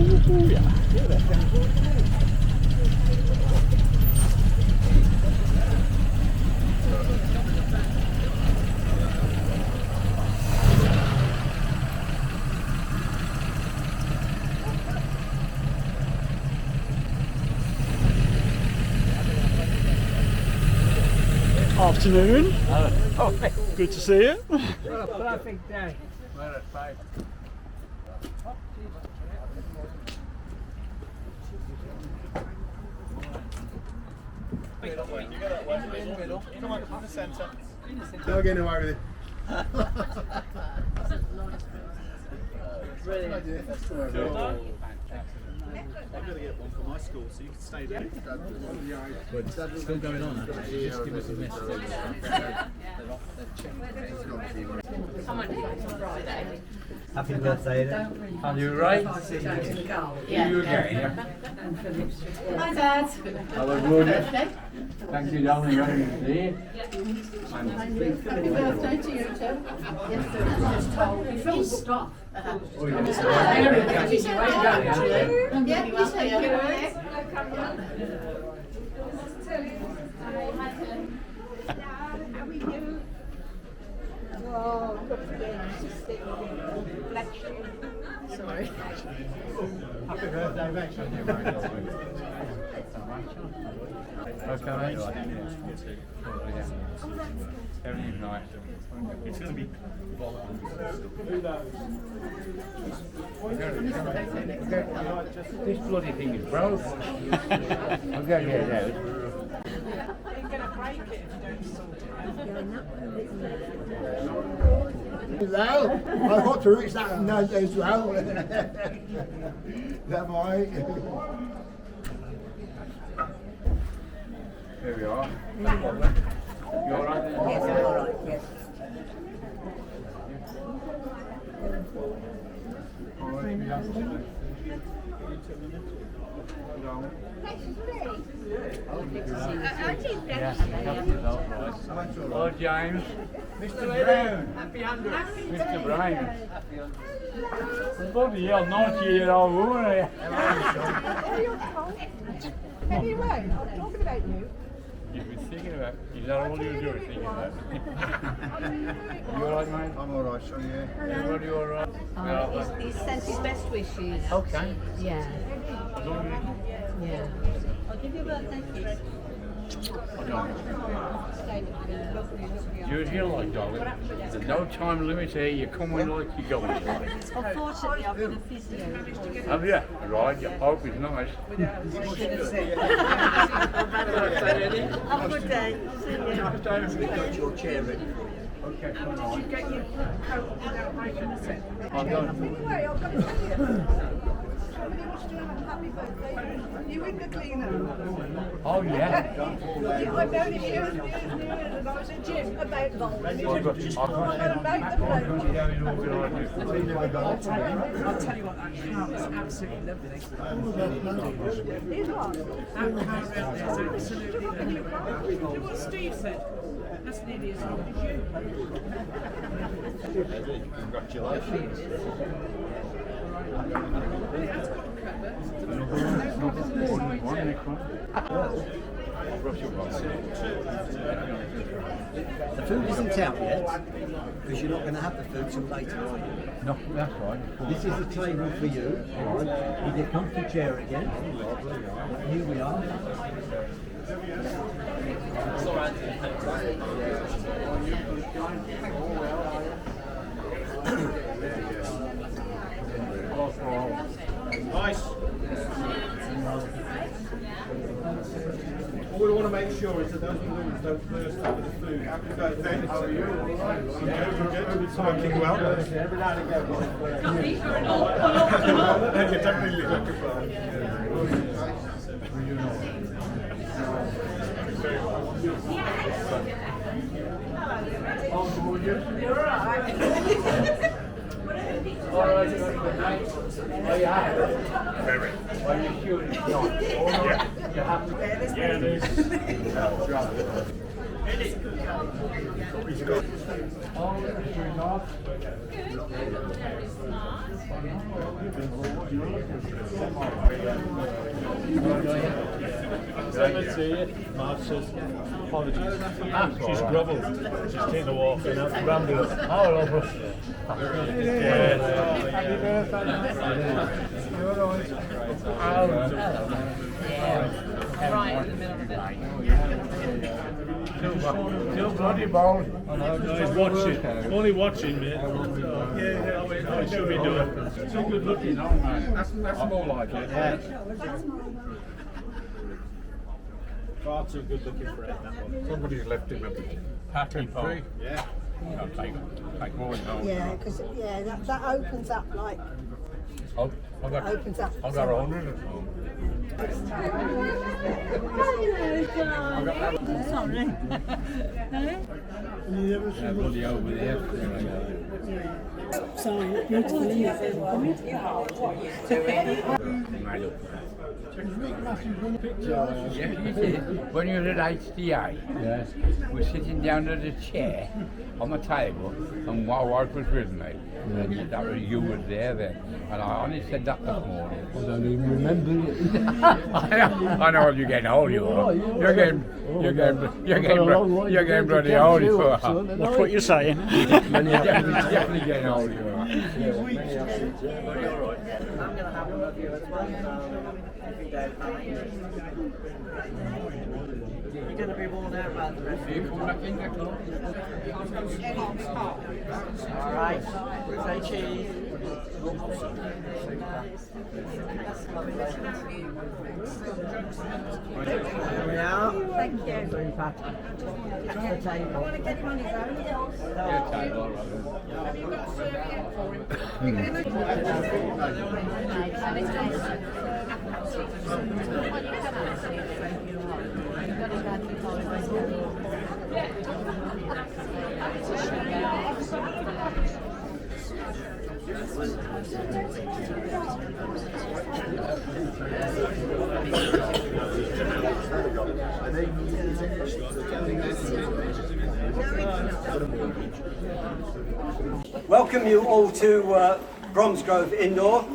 yeah. Afternoon. Good to see you. What a perfect day. What a fight. Don't get away with it. I've got to get one for my school, so you can stay there. Still going on. Just give us a message. Happy birthday, then. Are you right? Yeah. You okay? Hi, Dad. Hello, good. Thank you, darling. Very good to see you. Happy birthday to you too. Yes, sir. Just told. You feel stuff. Oh, yeah. Yeah, you take care of it. Oh, good for you. Bless you. Sorry. Happy birthday, mate. Okay, mate. Everything's nice. It's going to be this bloody thing is broke. I'm going to get it out. Well, I've got to reach that note as well. Is that right? There we are. You all right? Yes, I'm all right. Yes. Oh, James. Mr. Brown. Happy 100. Mr. Brown. Bloody hell, 90-year-old woman here. Anyway, I'm talking about you. You've been thinking about, is that all you do is thinking about? You alright, mate? I'm alright, so yeah. Everybody alright? He sent his best wishes. Okay. Yeah. As long as Yeah. I'll give you a birthday kiss. you're here like, darling. There's no time limit here, you come in like you go in like. Unfortunately, I've got a physio. Have you? Right, your hope is nice. Have a good day. See you. Got your chair ready. Okay, come on. Get your coat without breaking a set. I'm done. Anyway, I've got to tell you. Somebody wants to have a happy birthday. You in the cleaner. Oh, yeah. I've known him years and years and years, and I was in gym about bowling. I've got to make the plate. I'll tell you what, that car is absolutely lovely. He's what? That car out there is absolutely lovely. You know what Steve said? That's nearly as old as you. Congratulations. But it has got a cover. The food isn't out yet, because you're not going to have the food till later, are you? No, that's right. This is the table for you, with your comfy chair again. Here we are. Nice. All we want to make sure is that those balloons don't burst out with the food. Happy birthday. How are you? Yeah, we're good. It's working well. Every now and again. You're definitely looking well. You're alright. Are you happy? Very. Are you sure it's not? Yeah. You have to. Yeah, it is. Let's see you. Mark says, apologies. She's grovelled. She's taken a walk in out the Brambles. Oh, hello, bro. Happy birthday. You're always. Right in the middle of it. Still bloody bold. No, he's watching. Only watching, mate. Yeah, I should be doing. So good looking, aren't they? That's more like it. Far too good looking for it, that one. Somebody's left him a packing free. Yeah. I'll take more than Yeah, because that opens up like I've got opens up. 100 at home. Sorry. Bloody over there. Sorry, beautiful. When you were at HDA, we're sitting down at a chair on the table, and my wife was with me. And that was, you were there then, and I only said that this morning. I don't even remember it. I know you're getting old, you are. You're getting bloody old, you are. Watch what you're saying. You're definitely getting old, you are. I'm going to have one of you as well, if you don't mind. You're going to be worn out by the rest of you. Alright, say cheese. There we are. Thank you. Super. Just the table. I want to get him on his own. Have you got a serviette for Welcome you all to Bromsgrove Indoor.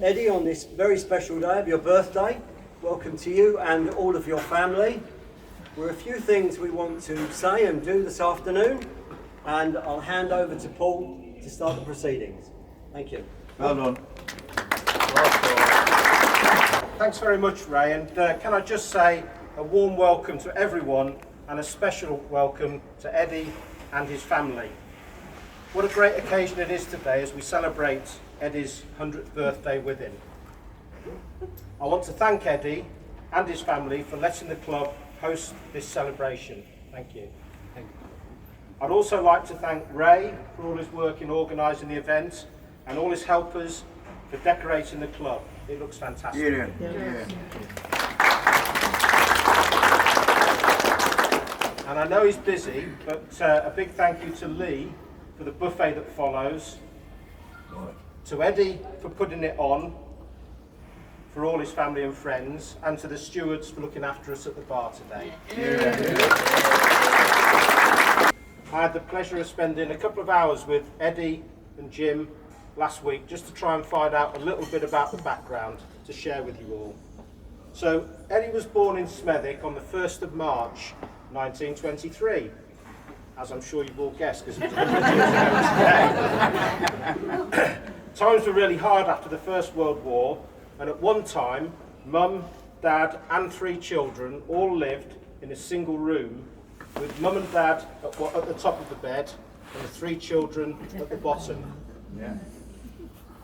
Eddie, on this very special day of your birthday, welcome to you and all of your family. There are a few things we want to say and do this afternoon, and I'll hand over to Paul to start the proceedings. Thank you. Well done. Thanks very much, Ray, and can I just say a warm welcome to everyone and a special welcome to Eddie and his family. What a great occasion it is today as we celebrate Eddie's 100th birthday with him. I want to thank Eddie and his family for letting the club host this celebration. Thank you. I'd also like to thank Ray for all his work in organising the event and all his helpers for decorating the club. It looks fantastic. And I know he's busy, but a big thank you to Lee for the buffet that follows, to Eddie for putting it on, for all his family and friends, and to the stewards for looking after us at the bar today. I had the pleasure of spending a couple of hours with Eddie and Jim last week just to try and find out a little bit about the background to share with you all. So Eddie was born in Smethwick on the 1st of March 1923, as I'm sure you've all guessed because it was 100 years ago today. Times were really hard after the First World War, and at one time Mum, Dad and 3 children all lived in a single room with Mum and Dad at the top of the bed and the 3 children at the bottom.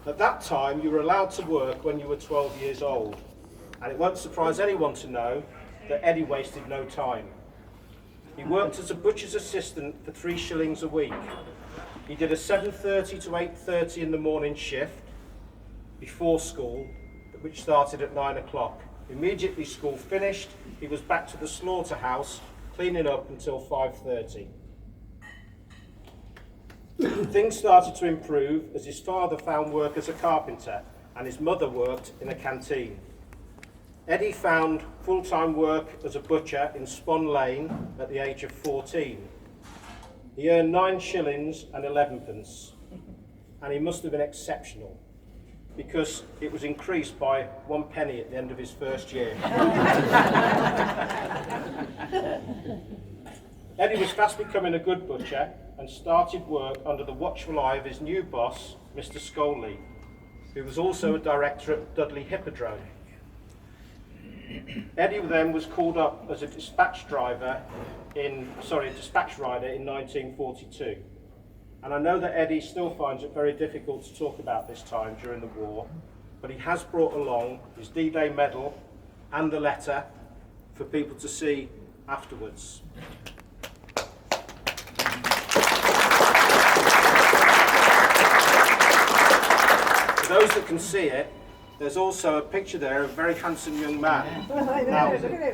At that time you were allowed to work when you were 12 years old, and it won't surprise anyone to know that Eddie wasted no time. He worked as a butcher's assistant for 3 shillings a week. He did a 7:30 to 8:30 in the morning shift before school, which started at 9 o'clock. Immediately school finished, he was back to the slaughterhouse, cleaning up until 5:30. Things started to improve as his father found work as a carpenter and his mother worked in a canteen. Eddie found full-time work as a butcher in Spon Lane at the age of 14. He earned 9 shillings and 11 pence, and he must have been exceptional. because it was increased by 1 penny at the end of his first year. Eddie was fast becoming a good butcher and started work under the watchful eye of his new boss, Mr. Scoley, who was also a director at Dudley Hippodrome. Eddie then was called up as a dispatch rider in 1942. And I know that Eddie still finds it very difficult to talk about this time during the war, but he has brought along his D-Day medal and the letter for people to see afterwards. For those that can see it, there's also a picture there of a very handsome young man.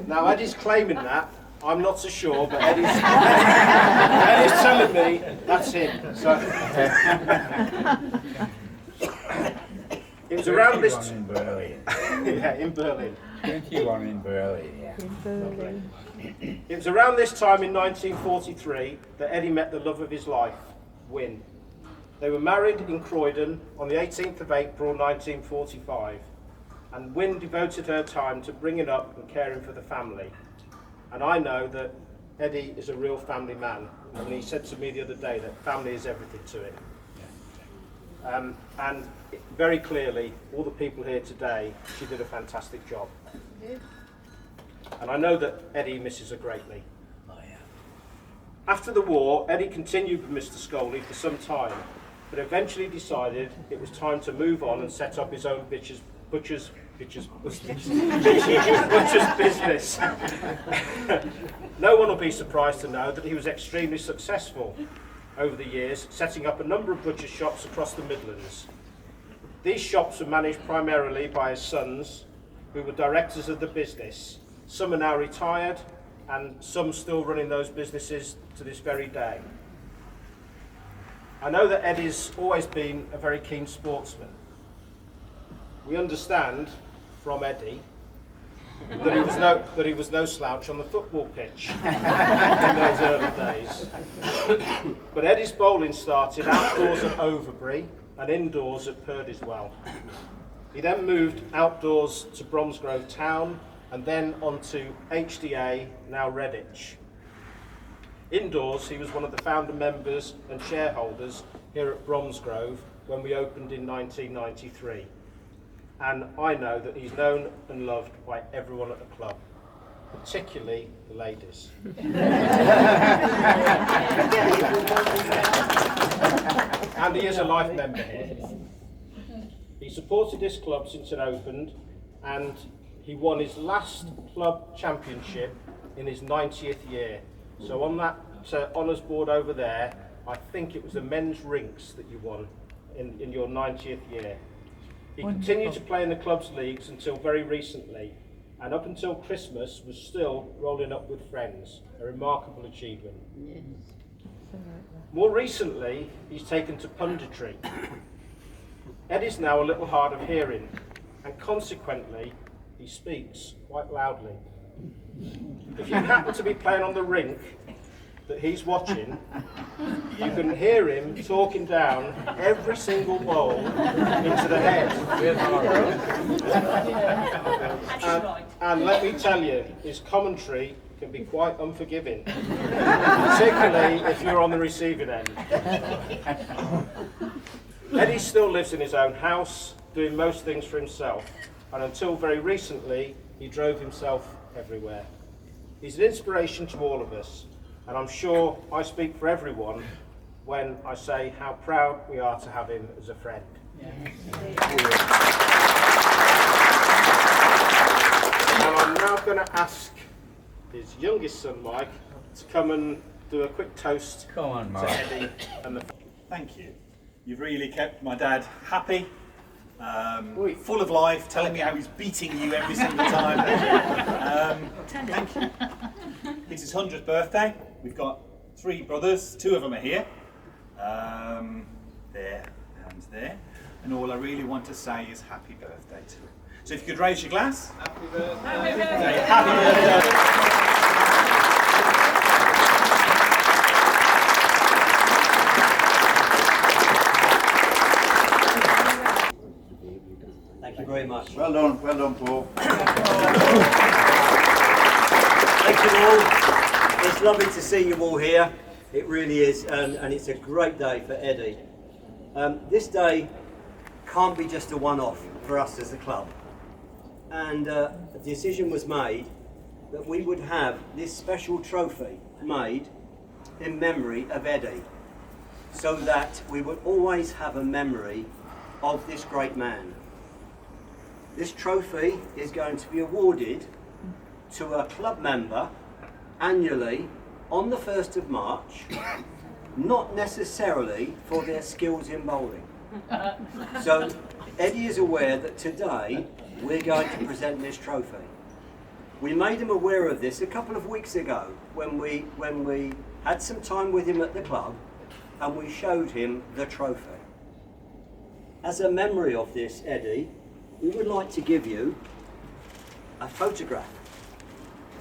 Now Eddie's claiming that. I'm not so sure, but Eddie's telling me that's him. So it was around this. In Berlin. Yeah, in Berlin. 21 in Berlin. Yeah. It was around this time in 1943 that Eddie met the love of his life, Wynne. They were married in Croydon on the 18th of April 1945, and Wynne devoted her time to bringing up and caring for the family. And I know that Eddie is a real family man, and he said to me the other day that family is everything to him. And very clearly, all the people here today, she did a fantastic job. And I know that Eddie misses her greatly. After the war, Eddie continued with Mr. Scoley for some time, but eventually decided it was time to move on and set up his own butcher's business. No one will be surprised to know that he was extremely successful over the years, setting up a number of butcher shops across the Midlands. These shops were managed primarily by his sons, who were directors of the business. Some are now retired, and some still running those businesses to this very day. I know that Eddie's always been a very keen sportsman. We understand from Eddie that he was no slouch on the football pitch in those early days. But Eddie's bowling started outdoors at Overbury and indoors at Purdyswell. He then moved outdoors to Bromsgrove Town and then on to HDA, now Redditch. Indoors, he was one of the founder members and shareholders here at Bromsgrove when we opened in 1993. And I know that he's known and loved by everyone at the club, particularly the ladies. And he is a life member here. He supported this club since it opened, and he won his last club championship in his 90th year. So on that honours board over there, I think it was the men's rinks that you won in your 90th year. He continued to play in the club's leagues until very recently, and up until Christmas was still rolling up with friends, a remarkable achievement. Yes. More recently, he's taken to punditry. Eddie's now a little hard of hearing, and consequently, he speaks quite loudly. If you happen to be playing on the rink that he's watching, you can hear him talking down every single ball into the head. And let me tell you, his commentary can be quite unforgiving, particularly if you're on the receiving end. Eddie still lives in his own house, doing most things for himself, and until very recently, he drove himself everywhere. He's an inspiration to all of us, and I'm sure I speak for everyone when I say how proud we are to have him as a friend. Now I'm now going to ask his youngest son, Mike, to come and do a quick toast to Eddie and the... Thank you. You've really kept my dad happy, full of life, telling me how he's beating you every single time. Thank you. It's his 100th birthday. We've got 3 brothers, 2 of them are here. There and there. And all I really want to say is happy birthday to him. So if you could raise your glass. Happy birthday. Happy birthday. Happy birthday. Thank you very much. Well done, Paul. Thank you all. It's lovely to see you all here. It really is, and it's a great day for Eddie. This day can't be just a one-off for us as a club. And a decision was made that we would have this special trophy made in memory of Eddie, so that we would always have a memory of this great man. This trophy is going to be awarded to a club member annually on the 1st of March, not necessarily for their skills in bowling. So Eddie is aware that today we're going to present this trophy. We made him aware of this a couple of weeks ago when we had some time with him at the club and we showed him the trophy. As a memory of this, Eddie, we would like to give you a photograph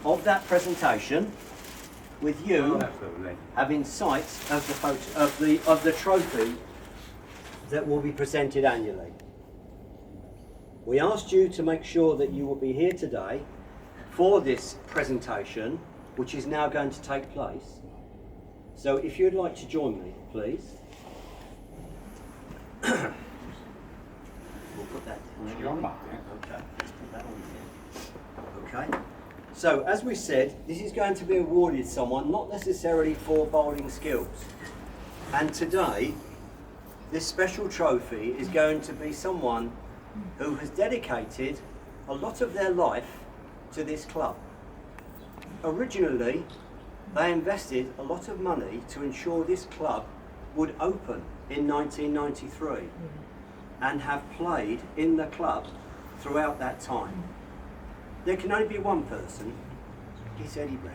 of that presentation with you having sight of the photo of the trophy that will be presented annually. We asked you to make sure that you will be here today for this presentation, which is now going to take place. So if you'd like to join me, please. We'll put that on. Okay, let's put that on here. Okay. So, as we said, this is going to be awarded someone not necessarily for bowling skills. And today, this special trophy is going to be someone who has dedicated a lot of their life to this club. Originally, they invested a lot of money to ensure this club would open in 1993 and have played in the club throughout that time. There can only be one person. It's Eddie Brown.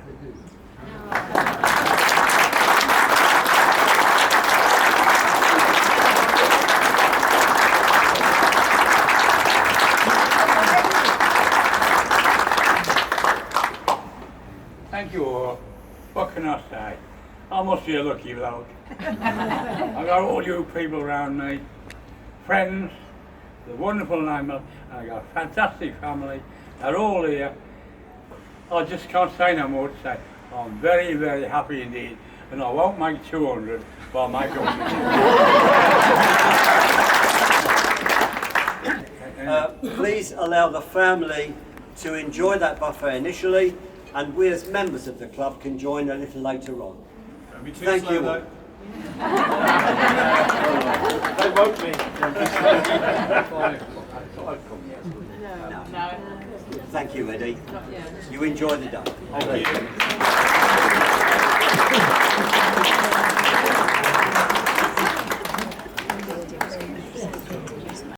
Thank you all. What can I say? I must be a lucky bloke. I got all you people around me, friends, the wonderful neighbours, and I got a fantastic family. They're all here. I just can't say no more to say. I'm very, very happy indeed, and I won't make 200, but I'll make 100. Please allow the family to enjoy that buffet initially, and we as members of the club can join a little later on. Thank you all. They won't be. No. Thank you, Eddie. You enjoy the day. Thank you.